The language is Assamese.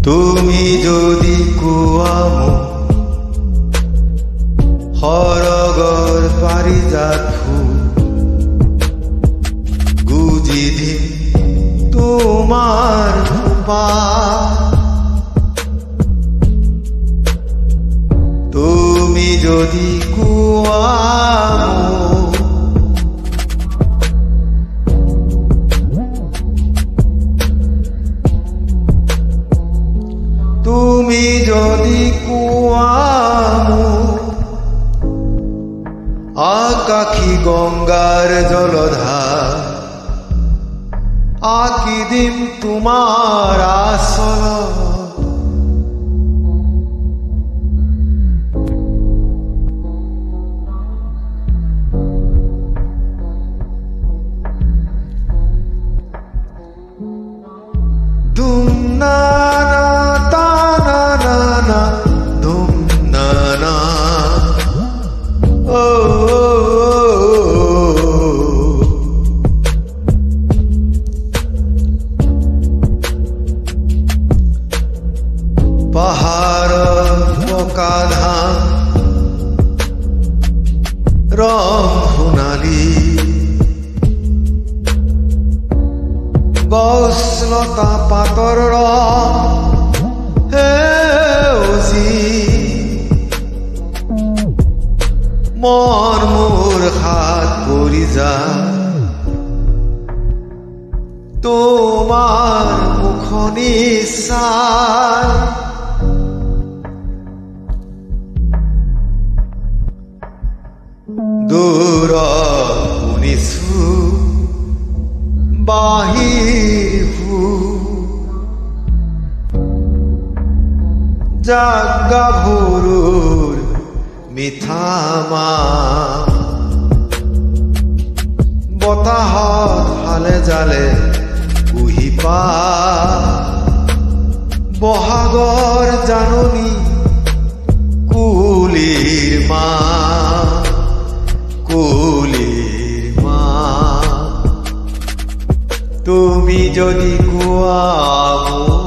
তুমি যদি কোৱামো সৰগৰ পাৰিজাত ফুল গুজি দিম তোমাৰ খোপা তুমি যদি কোৱামো তুমি যদি কোৱামো আকাশী গংগাৰ জলধাৰ আঁকি দিম তোমাৰ আচলত দুম না না তা না না না দুম না না ও পাহাৰৰ পকা ধান ৰং সোণালী গছ লতা পাতৰ ৰং সেউজী মন মোৰ হাত পৰি যায় তোমাৰ মুখনি চাই দূৰত শুনিছো বাহিৰ জাগা ভৰুৰ মিঠা মাত বতাহত হালে জালে কুহি পা বহাগৰ জাননী কুলিৰ মা তুমি যদি কোৱামো